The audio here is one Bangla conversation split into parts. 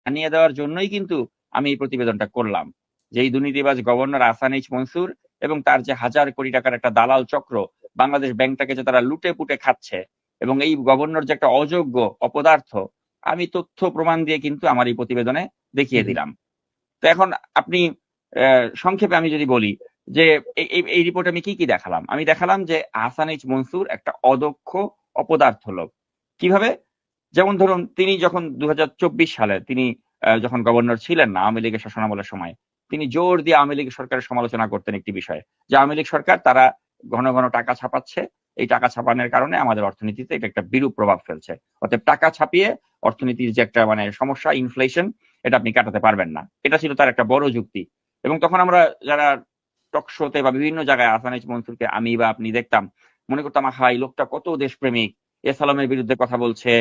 জানিয়ে দেওয়ার জন্যই কিন্তু আমি এই প্রতিবেদনটা করলাম, যে এই দুর্নীতিবাজ গভর্নর আহসান এইচ মনসুর এবং তার যে হাজার কোটি টাকার একটা দালাল চক্র বাংলাদেশ ব্যাংকটাকে যে তারা লুটে পুটে খাচ্ছে, এবং এই গভর্নর যে একটা অযোগ্য অপদার্থ, আমি তথ্য প্রমাণ দিয়ে কিন্তু আমার এই প্রতিবেদনে দেখিয়ে দিলাম। তো এখন আপনি সংক্ষেপে আমি যদি বলি যে এই রিপোর্টে আমি কি কি দেখালাম, আমি দেখালাম যে আহসান এইচ মনসুর একটা অদক্ষ অপদার্থ লোক। কিভাবে? যেমন ধরুন, তিনি যখন 2024 সালে তিনি যখন গভর্নর ছিলেন না আওয়ামী লীগের শাসনামলের সময়, তিনি জোর দিয়ে আওয়ামী লীগ সরকারের সমালোচনা করতেন একটি বিষয়ে, যে আওয়ামী লীগ সরকার তারা ঘন ঘন টাকা ছাপাচ্ছে, এই টাকা ছাপানোর কারণে আমাদের অর্থনীতিতে এটা একটা বিরূপ প্রভাব ফেলছে। অতএব টাকা ছাপিয়ে অর্থনীতির যে একটা মানে সমস্যা, ইনফ্লেশন, এটা আপনি কাটাতে পারবেন না। এটা ছিল তার একটা বড় যুক্তি। এবং তখন আমরা যারা টক শোতে বা বিভিন্ন জায়গায় আহসান এইচ মনসুরকে আমি বা আপনি দেখতাম, মনে করতাম আহা এই লোকটা কত দেশপ্রেমিক, এস আলমের বিরুদ্ধে কথা বলছে,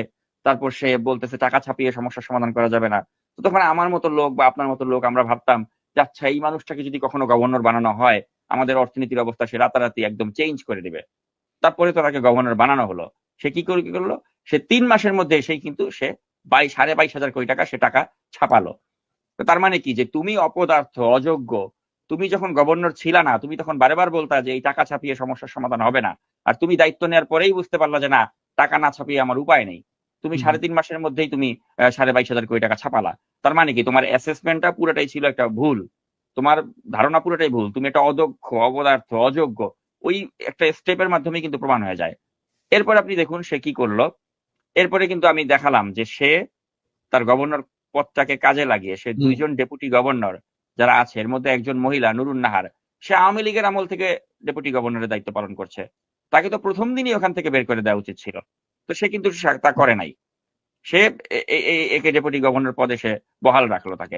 তারপর সে বলতেছে টাকা ছাপিয়ে সমস্যার সমাধান করা যাবে না। তো তখন আমার মতো লোক বা আপনার মতো লোক আমরা ভাবতাম যে আচ্ছা, এই মানুষটাকে যদি কখনো গভর্নর বানানো হয়, আমাদের অর্থনীতির অবস্থা সে রাতারাতি একদম চেঞ্জ করে দিবে। তারপরে তো তাকে গভর্নর বানানো হলো। সে কি করলো? সে 3 মাসের মধ্যে সেই কিন্তু সে 22,500 কোটি টাকা সে টাকা ছাপালো। তো তার মানে কি, যে তুমি অপদার্থ, অযোগ্য, তুমি যখন গভর্নর ছিলা না, তুমি তখন বারে বলতা যে এই টাকা ছাপিয়ে সমস্যার সমাধান হবে না। আর তুমি দায়িত্ব নেওয়ার পরেই বুঝতে পারলা যে না, টাকা না ছাপিয়ে আমার উপায় নেই। তুমি 3.5 মাসের মধ্যেই তুমি 22,500 কোটি টাকা ছাপালা। তার মানে কি, তোমার অ্যাসেসমেন্টটা পুরোটাই ছিল একটা ভুল, তোমার ধারণা পুরোটাই ভুল, তুমি একটা অদক্ষ, অপদার্থ, অযোগ্য। ওই একটা স্টেপের মাধ্যমে কিন্তু প্রমাণ হয়ে যায়। এরপর আপনি দেখুন সে কি করলো। এরপরে কিন্তু আমি দেখালাম যে সে তার গভর্নর পদটাকে কাজে লাগিয়ে সে 2জন ডেপুটি গভর্নর যারা আছে, এর মধ্যে একজন মহিলা নুরুন নাহার, সে আওয়ামী লীগের আমল থেকে ডেপুটি গভর্নরের দায়িত্ব পালন করছে। তাকে তো প্রথম দিনই ওখান থেকে বের করে দেওয়া উচিত ছিল। তো সে কিন্তু তা করে নাই। সে একে ডেপুটি গভর্নর পদে সে বহাল রাখলো তাকে।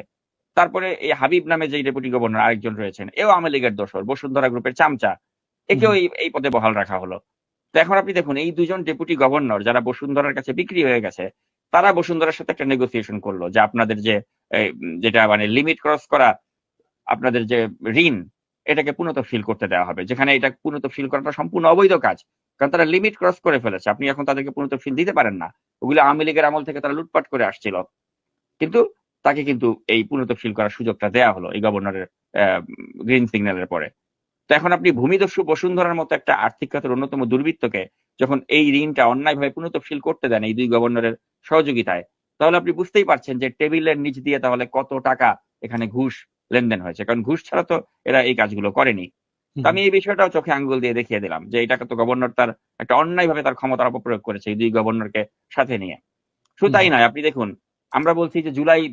তারপরে এই হাবিব নামে যে ডেপুটি গভর্নর আরেকজন রয়েছেন, এও আওয়ামী লীগের দোসর, বসুন্ধরা গ্রুপের চামচা, একেও এই পদে বহাল রাখা হলো। তো এখন আপনি দেখুন, এই 2জন ডেপুটি গভর্নর যারা বসুন্ধরার কাছে বিক্রি হয়ে গেছে, তারা বসুন্ধরার সাথে একটা নেগোসিয়েশন করলো যে আপনাদের যে যেটা মানে লিমিট ক্রস করা, আপনাদের যে ঋণ, এটাকে পুনঃতফসিল করতে দেওয়া হবে, যেখানে এটা পুনঃতফসিল করাটা সম্পূর্ণ অবৈধ কাজ। কারণ তারা লিমিট ক্রস করে ফেলেছে, আপনি এখন তাদেরকে পুনঃতফসিল দিতে পারেন না। ওগুলো আওয়ামী লীগের আমল থেকে তারা লুটপাট করে আসছিল। কিন্তু তাকে কিন্তু এই পুনঃতফসিল করার সুযোগটা দেওয়া হলো এই গভর্নরের গ্রিন সিগন্যালের পরে। তো এখন আপনি ভূমিদস্যু বসুন্ধরার মতো একটা আর্থিক খাতের অন্যতম দুর্বৃত্তকে যখন এই ঋণটা অন্যায়ভাবে পুনঃতফসিল করতে দেন এই 2 গভর্নরের সহযোগিতায়, তাহলে আপনি বুঝতেই পারছেন যে টেবিলের নিচ দিয়ে তাহলে কত টাকা এখানে ঘুষ লেনদেন হয়েছে। কারণ ঘুষ ছাড়া তো এরা এই কাজগুলো করেনি। তো আমি এই বিষয়টাও চোখে আঙ্গুল দিয়ে দেখিয়ে দিলাম যে এই টাকা তো গভর্নর তার একটা অন্যায়ভাবে তার ক্ষমতার অপপ্রয়োগ করেছে এই 2 গভর্নরকে সাথে নিয়ে। শুধু তাই নয়, আপনি দেখুন, আমরা বলছি যে জুলাই